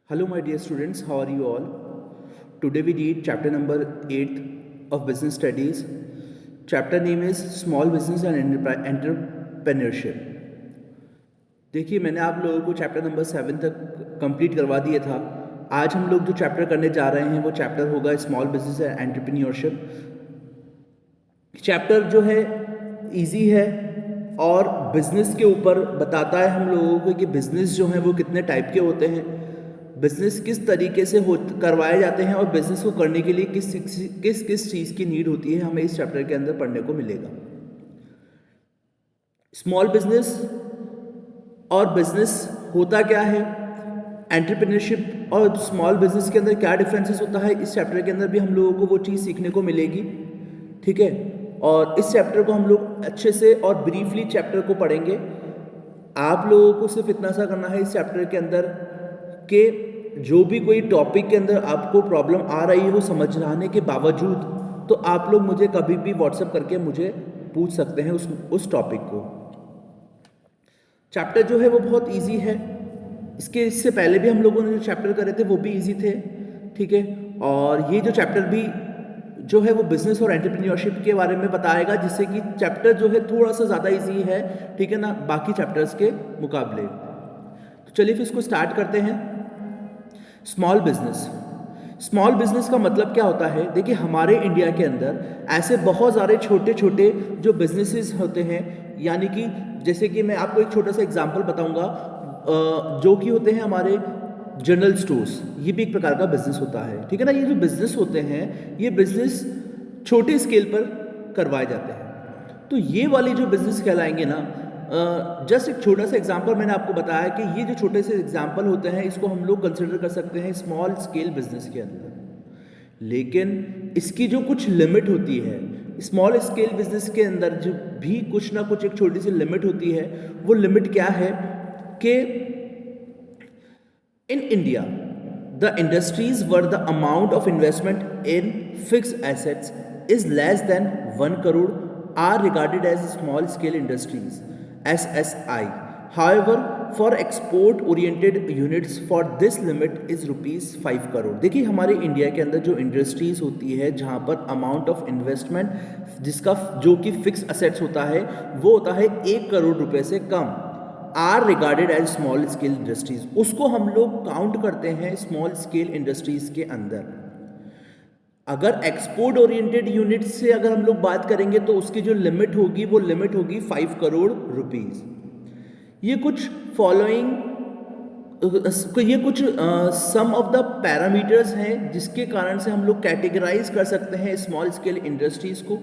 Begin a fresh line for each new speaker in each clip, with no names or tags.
Hello, my dear students, how are you all? Today we read chapter number 8 of Business Studies. Chapter name is Small Business and Entrepreneurship. देखिए, मैंने आप लोगों को chapter number 7 तक complete करवा दिया था. आज हम लोग जो चैप्टर करने जा रहे हैं वो चैप्टर होगा small business and entrepreneurship. Chapter जो है इजी है और बिजनेस के ऊपर बताता है हम लोगों को कि बिजनेस जो है वो कितने टाइप के होते हैं, बिजनेस किस तरीके से करवाए जाते हैं और बिजनेस को करने के लिए किस किस चीज़ की नीड होती है, हमें इस चैप्टर के अंदर पढ़ने को मिलेगा. स्मॉल बिजनेस और बिजनेस होता क्या है, एंटरप्रेन्योरशिप और स्मॉल बिजनेस के अंदर क्या डिफरेंसेस होता है, इस चैप्टर के अंदर भी हम लोगों को वो चीज़ सीखने को मिलेगी. ठीक है, और इस चैप्टर को हम लोग अच्छे से और ब्रीफली चैप्टर को पढ़ेंगे. आप लोगों को सिर्फ इतना सा करना है इस चैप्टर के अंदर कि जो भी कोई टॉपिक के अंदर आपको प्रॉब्लम आ रही है वो समझाने के बावजूद तो आप लोग मुझे कभी भी व्हाट्सएप करके मुझे पूछ सकते हैं उस टॉपिक को. चैप्टर जो है वो बहुत इजी है. इससे पहले भी हम लोगों ने जो चैप्टर करे थे वो भी इजी थे. ठीक है, और ये जो चैप्टर भी जो है वो बिजनेस और एंटरप्रेन्योरशिप के बारे में बताएगा, जिससे कि चैप्टर जो है थोड़ा सा ज़्यादा इजी है, ठीक है ना, बाकी चैप्टर्स के मुकाबले. तो चलिए फिर इसको स्टार्ट करते हैं. स्मॉल बिजनेस का मतलब क्या होता है. देखिए, हमारे इंडिया के अंदर ऐसे बहुत सारे छोटे छोटे जो बिजनेसेस होते हैं, यानी कि जैसे कि मैं आपको एक छोटा सा एग्जांपल बताऊंगा, जो कि होते हैं हमारे जनरल स्टोर्स. ये भी एक प्रकार का बिजनेस होता है. ठीक है ना, ये जो बिजनेस होते हैं ये बिजनेस छोटे स्केल पर करवाए जाते हैं. तो ये वाले जो बिजनेस कहलाएंगे ना, जस्ट एक छोटा सा एग्जांपल मैंने आपको बताया कि ये जो छोटे से एग्जांपल होते हैं इसको हम लोग कंसिडर कर सकते हैं स्मॉल स्केल बिजनेस के अंदर. लेकिन इसकी जो कुछ लिमिट होती है स्मॉल स्केल बिजनेस के अंदर, जो भी कुछ ना कुछ एक छोटी सी लिमिट होती है, वो लिमिट क्या है कि in India the industries were the amount of investment in fixed assets is less than 1 crore are regarded as small scale industries SSI. However, for export oriented units for this limit is rupees 5 crore. देखिए, हमारे India के अंदर जो industries होती है जहाँ पर amount of investment जिसका जो कि फिक्स असेट्स होता है वो होता है 1 करोड़ रुपए से कम, are regarded as small scale industries. उसको हम लोग काउंट करते हैं स्मॉल स्केल इंडस्ट्रीज के अंदर. अगर एक्सपोर्ट ओरिएंटेड यूनिट से अगर हम लोग बात करेंगे तो उसकी जो लिमिट होगी वो लिमिट होगी 5 करोड़ रुपीस. ये कुछ फॉलोइंग ये कुछ सम ऑफ द पैरामीटर्स हैं जिसके कारण से हम लोग कैटेगराइज कर सकते हैं स्मॉल स्केल इंडस्ट्रीज को,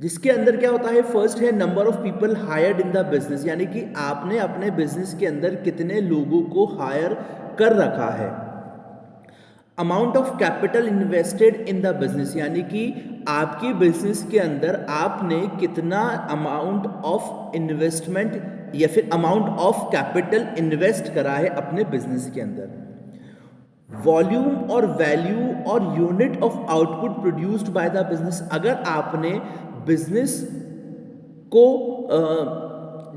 जिसके अंदर क्या होता है. फर्स्ट है number of people hired in the business, यानी कि आपने अपने बिजनेस के अंदर कितने लोगों को हायर कर रखा है. Amount of capital invested in the business, यानी कि आपकी बिजनेस के अंदर आपने कितना अमाउंट ऑफ इन्वेस्टमेंट या फिर अमाउंट ऑफ कैपिटल इन्वेस्ट करा है अपने बिजनेस के अंदर. वॉल्यूम और वैल्यू और unit of output produced by the business, अगर आपने बिजनेस को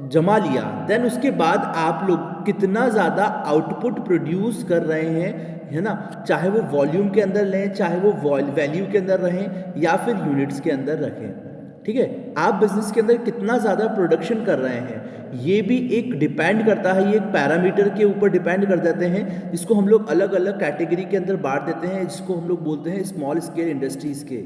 जमा लिया देन उसके बाद आप लोग कितना ज़्यादा आउटपुट प्रोड्यूस कर रहे हैं, है ना, चाहे वो वॉल्यूम के अंदर लें, चाहे वो वैल्यू के अंदर रहें या फिर यूनिट्स के अंदर रखें. ठीक है, आप बिजनेस के अंदर कितना ज़्यादा प्रोडक्शन कर रहे हैं ये भी एक डिपेंड करता है, ये एक पैरामीटर के ऊपर डिपेंड कर देते हैं, जिसको हम लोग अलग अलग कैटेगरी के अंदर बांट देते हैं, जिसको हम लोग बोलते हैं स्मॉल स्केल इंडस्ट्रीज के.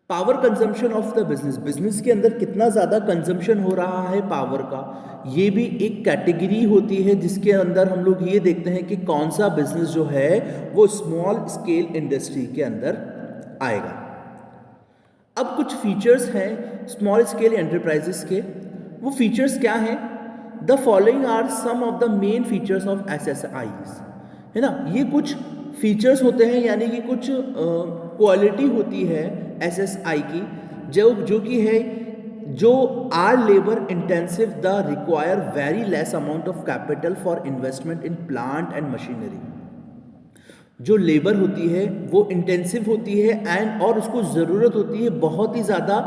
Power consumption of the business के अंदर कितना ज़्यादा कंजम्पशन हो रहा है पावर का, ये भी एक कैटेगरी होती है जिसके अंदर हम लोग ये देखते हैं कि कौन सा बिजनेस जो है वो स्मॉल स्केल इंडस्ट्री के अंदर आएगा. अब कुछ फीचर्स हैं स्मॉल स्केल एंटरप्राइजेस के. वो फीचर्स क्या हैं? The following are some of the main features of SSIs, है ना. ये कुछ फीचर्स होते हैं, यानी कि कुछ क्वालिटी होती है SSI की, जो कि है जो are labour intensive they require very less amount of capital for investment in plant and machinery. जो लेबर होती है वो इंटेंसिव होती है एंड और उसको ज़रूरत होती है बहुत ही ज़्यादा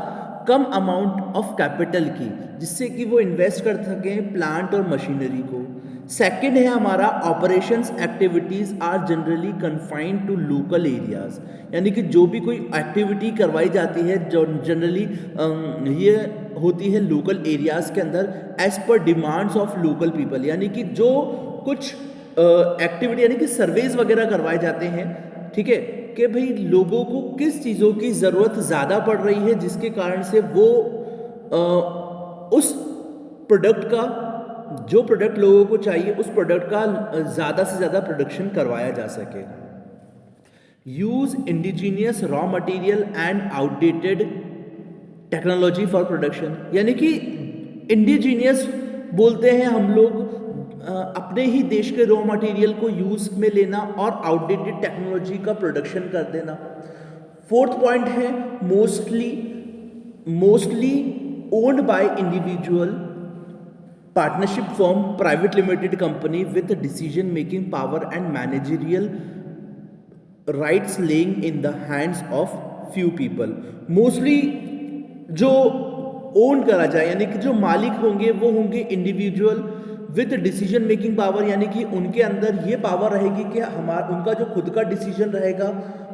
कम अमाउंट ऑफ कैपिटल की, जिससे कि वो इन्वेस्ट कर सकें प्लांट और मशीनरी को. सेकंड है हमारा operations activities are generally confined to local areas, यानी कि जो भी कोई एक्टिविटी करवाई जाती है जो जनरली ये होती है लोकल एरियाज़ के अंदर as per demands of local people, यानी कि जो कुछ एक्टिविटी यानी कि सर्वेज वगैरह करवाए जाते हैं, ठीक है, कि भाई लोगों को किस चीज़ों की ज़रूरत ज़्यादा पड़ रही है जिसके कारण से वो उस प्रोडक्ट का, जो प्रोडक्ट लोगों को चाहिए उस प्रोडक्ट का ज़्यादा से ज़्यादा प्रोडक्शन करवाया जा सके। Use indigenous raw material and outdated technology for production, यानी कि इंडिजीनियस बोलते हैं हम लोग अपने ही देश के रॉ मटेरियल को यूज में लेना और आउटडेटेड टेक्नोलॉजी का प्रोडक्शन कर देना। फोर्थ पॉइंट है mostly owned by individual, partnership firm, private limited company with decision making power and managerial rights laying in the hands of few people. Mostly जो own करा जाए यानी कि जो मालिक होंगे वो होंगे individual with decision making power, यानी कि उनके अंदर ये पावर रहेगी कि उनका जो खुद का डिसीजन रहेगा,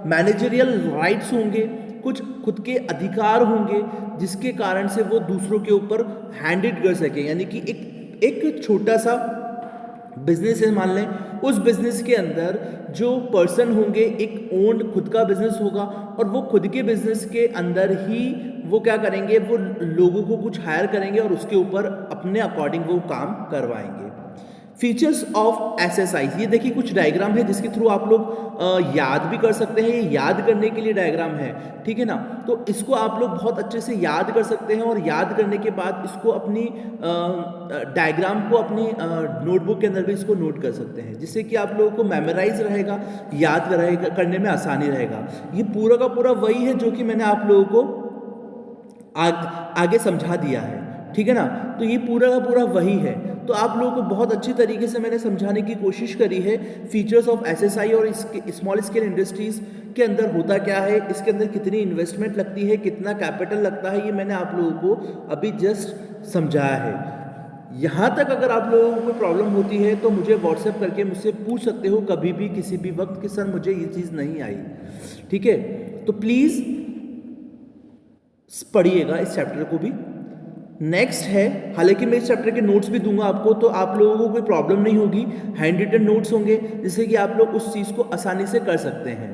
मैनेजरियल राइट्स होंगे, कुछ खुद के अधिकार होंगे जिसके कारण से वो दूसरों के ऊपर हैंडेड कर सके, यानी कि एक छोटा सा बिजनेस है मान लें, उस बिजनेस के अंदर जो पर्सन होंगे एक ओन खुद का बिजनेस होगा और वो खुद के बिजनेस के अंदर ही वो क्या करेंगे, वो लोगों को कुछ हायर करेंगे और उसके ऊपर अपने अकॉर्डिंग वो काम करवाएंगे। फीचर्स ऑफ एसएसआई, ये देखिए कुछ डायग्राम है जिसके थ्रू आप लोग याद भी कर सकते हैं, ये याद करने के लिए डायग्राम है, ठीक है ना, तो इसको आप लोग बहुत अच्छे से याद कर सकते हैं और याद करने के बाद इसको अपनी डायग्राम को अपनी नोटबुक के अंदर भी इसको नोट कर सकते हैं, जिससे कि आप लोगों को मेमोराइज रहेगा, याद रहेगा, करने में आसानी रहेगा। ये पूरा का पूरा वही है जो कि मैंने आप लोगों को आगे समझा दिया है, ठीक है ना, तो ये पूरा का पूरा वही है। तो आप लोगों को बहुत अच्छी तरीके से मैंने समझाने की कोशिश करी है फीचर्स ऑफ एसएसआई और इसके स्मॉल स्केल इंडस्ट्रीज के अंदर होता क्या है, इसके अंदर कितनी इन्वेस्टमेंट लगती है, कितना कैपिटल लगता है, ये मैंने आप लोगों को अभी जस्ट समझाया है। यहाँ तक अगर आप लोगों को कोई प्रॉब्लम होती है तो मुझे व्हाट्सएप करके मुझसे पूछ सकते हो कभी भी किसी भी वक्त कि सर मुझे ये चीज़ नहीं आई, ठीक है, तो प्लीज़ पढ़िएगा इस चैप्टर को भी। नेक्स्ट है, हालांकि मैं इस चैप्टर के नोट्स भी दूंगा आपको, तो आप लोगों को कोई प्रॉब्लम नहीं होगी, हैंड रिटन नोट्स होंगे जिससे कि आप लोग उस चीज़ को आसानी से कर सकते हैं।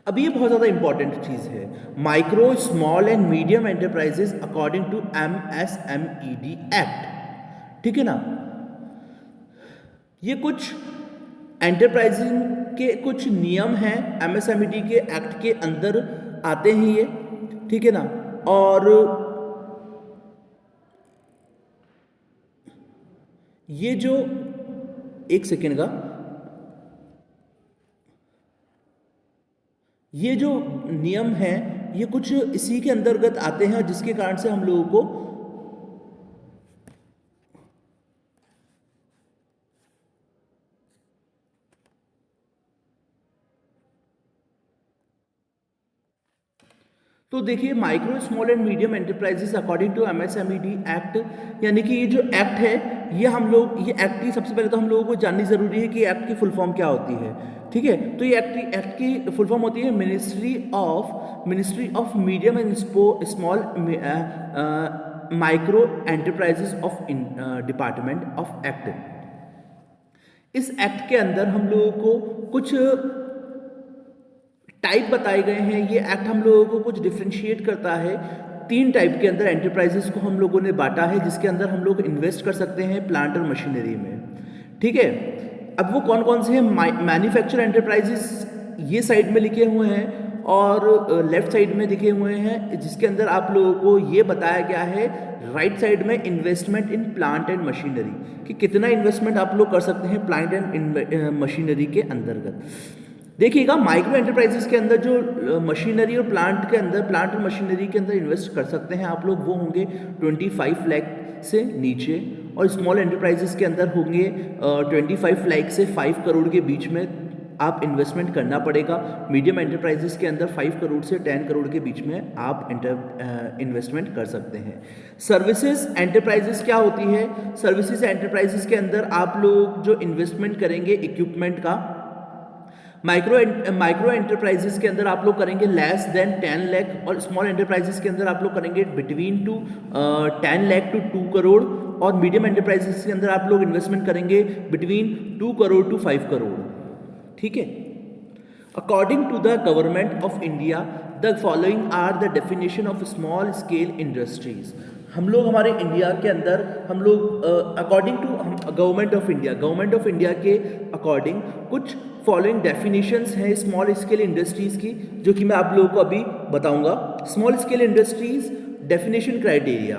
अब ये बहुत ज़्यादा इंपॉर्टेंट चीज़ है, micro small and medium enterprises according to MSMED act, ठीक है ना, ये कुछ एंटरप्राइजिंग के कुछ नियम हैं MSMED के एक्ट के अंदर आते हैं ये, ठीक है ना, और ये जो एक सेकेंड का, ये जो नियम है ये कुछ इसी के अंतर्गत आते हैं जिसके कारण से हम लोगों को तो देखिए micro small and medium enterprises according to MSMED act, यानी कि ये जो एक्ट है ये हम लोग, ये एक्ट की सबसे पहले तो हम लोगों को जाननी ज़रूरी है कि एक्ट की फुल फॉर्म क्या होती है, ठीक है, तो ये एक्ट की फुल फॉर्म होती है ministry of medium and small micro enterprises of department of act. इस एक्ट के अंदर हम लोगों को कुछ टाइप बताए गए हैं, ये एक्ट हम लोगों को कुछ डिफ्रेंशिएट करता है, 3 टाइप के अंदर एंटरप्राइजेस को हम लोगों ने बांटा है जिसके अंदर हम लोग इन्वेस्ट कर सकते हैं प्लांट और मशीनरी में, ठीक है। अब वो कौन कौन से हैं, मैन्युफैक्चर एंटरप्राइजेस ये साइड में लिखे हुए हैं और लेफ्ट साइड में लिखे हुए हैं, जिसके अंदर आप लोगों को ये बताया गया है राइट साइड में investment in plant and machinery, कि कितना इन्वेस्टमेंट आप लोग कर सकते हैं प्लांट एंड मशीनरी के अंतर्गत। देखिएगा माइक्रो एंटरप्राइजेस के अंदर जो मशीनरी और प्लांट और मशीनरी के अंदर इन्वेस्ट कर सकते हैं आप लोग, वो होंगे 25 लाख से नीचे, और स्मॉल एंटरप्राइजेस के अंदर होंगे 25 लाख से 5 करोड़ के बीच में आप इन्वेस्टमेंट करना पड़ेगा। मीडियम एंटरप्राइजेस के अंदर 5 करोड़ से 10 करोड़ के बीच में आप इन्वेस्टमेंट कर सकते हैं। सर्विसेज एंटरप्राइजेस क्या होती है? सर्विसेज एंटरप्राइजेस के अंदर आप लोग जो इन्वेस्टमेंट करेंगे इक्विपमेंट का, माइक्रो एंटरप्राइजेस के अंदर आप लोग करेंगे लेस देन 10 लाख, और स्मॉल एंटरप्राइजेस के अंदर आप लोग करेंगे बिटवीन 10 लाख टू 2 करोड़, और मीडियम एंटरप्राइजेस के अंदर आप लोग इन्वेस्टमेंट करेंगे बिटवीन 2 करोड़ टू 5 करोड़। ठीक है। According to the government of India the following are the definition of small scale industries. हम लोग हमारे इंडिया के अंदर हम लोग according to government of India के अकॉर्डिंग कुछ फॉलोइंग डेफिनेशंस हैं स्मॉल स्केल इंडस्ट्रीज की, जो कि मैं आप लोगों को अभी बताऊंगा। Small scale industries definition criteria,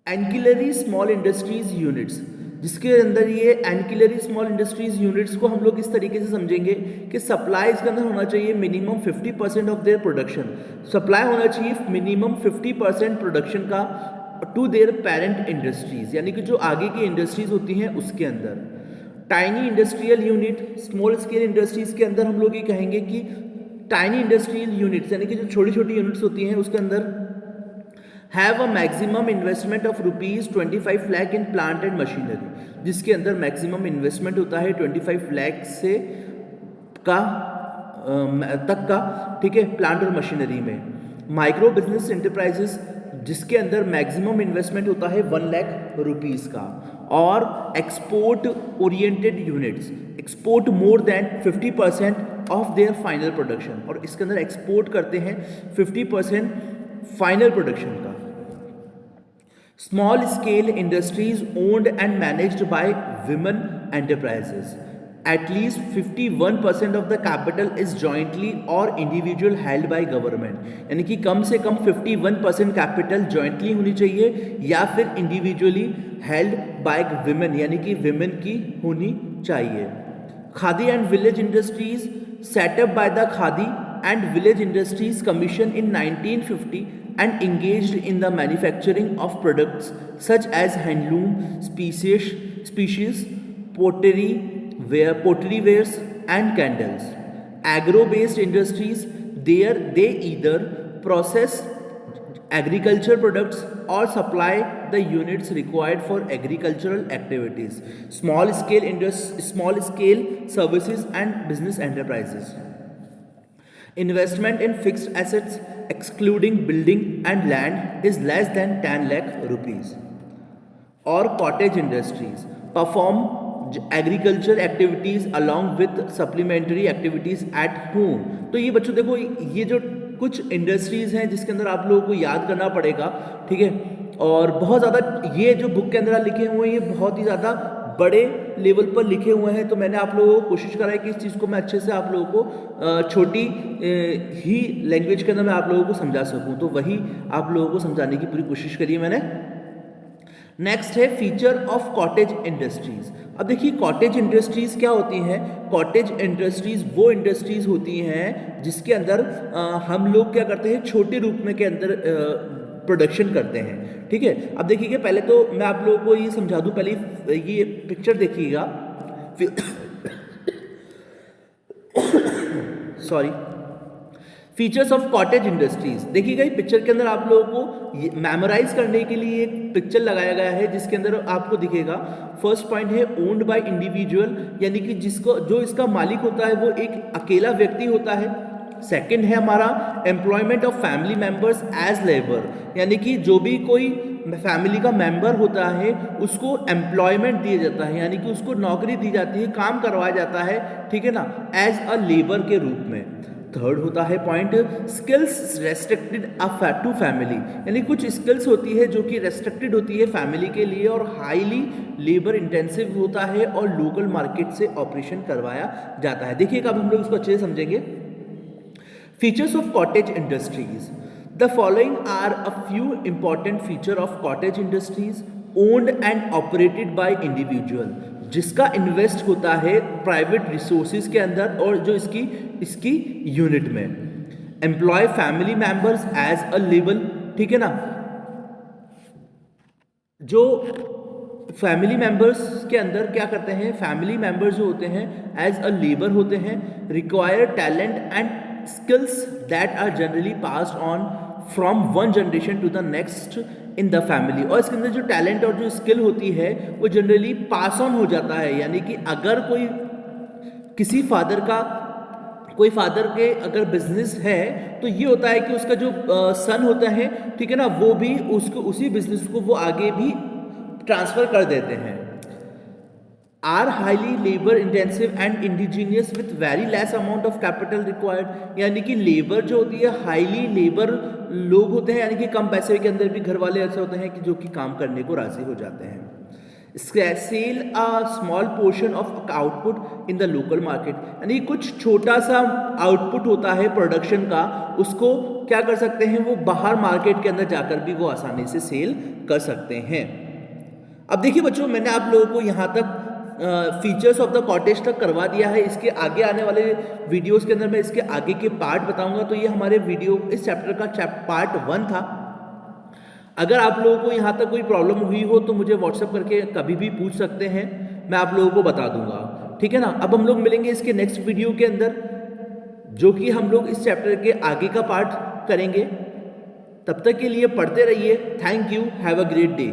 ancillary small industries units, जिसके अंदर ये एंकिलरी स्मॉल इंडस्ट्रीज यूनिट्स को हम लोग इस तरीके से समझेंगे कि सप्लाई इसके अंदर होना चाहिए minimum 50% of their production, supply होना चाहिए मिनिमम 50% प्रोडक्शन का टू देयर पेरेंट इंडस्ट्रीज, यानी कि जो आगे की इंडस्ट्रीज होती हैं उसके अंदर। Tiny industrial unit, small scale industries के अंदर हम लोग ये कहेंगे कि टाइनी इंडस्ट्रियल यूनिट्स यानी कि जो छोटी छोटी यूनिट्स होती हैं उसके अंदर have a maximum investment of ₹25 lakh in plant and machinery, जिसके अंदर मैक्सिमम इन्वेस्टमेंट होता है 25 लाख से तक का, ठीक है, प्लांट और मशीनरी में। माइक्रो बिजनेस एंटरप्राइजेस, जिसके अंदर मैक्सिमम इन्वेस्टमेंट होता है 1 लाख रुपीज़ का, और export oriented units export more than 50% of their final production, और इसके अंदर एक्सपोर्ट करते हैं 50% फाइनल प्रोडक्शन का। Small scale industries owned and managed by women enterprises, at least 51% of the capital is jointly or individual held by government, यानी कि कम से कम 51% capital jointly होनी चाहिए या फिर इंडिविजुअली हेल्ड बाय विमेन, यानी कि विमेन की होनी चाहिए। Khadi and village industries setup by the khadi and village industries commission in 1950 and engaged in the manufacturing of products such as handloom species, pottery wares and candles. Agro-based industries, they either process agriculture products or supply the units required for agricultural activities. Small scale services and business enterprises. Investment in fixed assets excluding building and land is less than 10 lakh rupees. Or cottage industries perform agriculture activities along with supplementary activities at home. तो ये बच्चों देखो, ये जो कुछ industries हैं जिसके अंदर आप लोगों को याद करना पड़ेगा, ठीक है, और बहुत ज़्यादा ये जो बुक के अंदर लिखे हुए हैं ये बहुत ही ज़्यादा बड़े लेवल पर लिखे हुए हैं, तो मैंने आप लोगों को कोशिश करा है कि इस चीज़ को मैं अच्छे से आप लोगों को छोटी ही लैंग्वेज के अंदर मैं आप लोगों को समझा सकूँ, तो वही आप लोगों को समझाने की पूरी कोशिश करी है मैंने। नेक्स्ट है फीचर ऑफ कॉटेज इंडस्ट्रीज। अब देखिए कॉटेज इंडस्ट्रीज क्या होती हैं। कॉटेज इंडस्ट्रीज वो इंडस्ट्रीज होती हैं जिसके अंदर हम लोग क्या करते हैं, छोटे रूप में के अंदर प्रोडक्शन करते हैं, ठीक है। अब देखिए पहले तो मैं आप लोगों को ये समझा दूं, पहले ये पिक्चर देखिएगा sorry, features of cottage industries. देखिएगा ये पिक्चर के अंदर आप लोगों को मेमोराइज करने के लिए एक पिक्चर लगाया गया है जिसके अंदर आपको दिखेगा फर्स्ट पॉइंट है ओन्ड बाय इंडिविजुअल, यानी कि जिसको जो इसका मालिक होता है वो एक अकेला व्यक्ति होता है। सेकंड है हमारा employment of family members as labour, यानी कि जो भी कोई फैमिली का मेंबर होता है उसको एम्प्लॉयमेंट दिया जाता है, यानी कि उसको नौकरी दी जाती है, काम करवाया जाता है, ठीक है ना, एज अ लेबर के रूप में। थर्ड होता है point skills restricted to family, यानी कुछ स्किल्स होती है जो कि रेस्ट्रिक्टेड होती है फैमिली के लिए और हाईली लेबर इंटेंसिव होता है और लोकल मार्केट से ऑपरेशन करवाया जाता है। देखिएगा अब हम लोग इसको अच्छे से समझेंगे। Features of cottage industries, the following are a few important feature of cottage industries owned and operated by individual, जिसका इन्वेस्ट होता है प्राइवेट रिसोर्सेज के अंदर और जो इसकी यूनिट में। Employ family members as a labour, ठीक है ना, जो फैमिली मेंबर्स के अंदर क्या करते हैं, फैमिली मेंबर्स जो होते हैं एज अ लेबर होते हैं, require talent and skills that are generally passed on from one generation to the next in the family. और इसके अंदर जो टैलेंट और जो स्किल होती है वो जनरली पास ऑन हो जाता है, यानी कि अगर कोई किसी कोई फादर के अगर बिजनेस है तो ये होता है कि उसका जो सन होता है, ठीक है ना, वो भी उसको उसी बिजनेस को वो आगे भी ट्रांसफर कर देते हैं। Are highly labour intensive and indigenous with very less amount of capital required, यानी कि लेबर जो होती है हाईली लेबर लोग होते हैं, यानी कि कम पैसे के अंदर भी घर वाले ऐसे होते हैं कि जो कि काम करने को राजी हो जाते हैं। Sell a small portion of output in the local market, यानी कुछ छोटा सा आउटपुट होता है प्रोडक्शन का, उसको क्या कर सकते हैं, वो बाहर मार्केट के अंदर जाकर भी वो आसानी से सेल कर सकते हैं। अब देखिए बच्चों, मैंने आप लोगों को यहाँ तक फीचर्स ऑफ द कॉटेज तक करवा दिया है। इसके आगे आने वाले वीडियोस के अंदर मैं इसके आगे के पार्ट बताऊंगा। तो ये हमारे वीडियो इस चैप्टर का पार्ट 1 था। अगर आप लोगों को यहाँ तक कोई प्रॉब्लम हुई हो तो मुझे व्हाट्सएप करके कभी भी पूछ सकते हैं, मैं आप लोगों को बता दूंगा, ठीक है ना। अब हम लोग मिलेंगे इसके नेक्स्ट वीडियो के अंदर, जो कि हम लोग इस चैप्टर के आगे का पार्ट करेंगे। तब तक के लिए पढ़ते रहिए। Thank you, have a great day.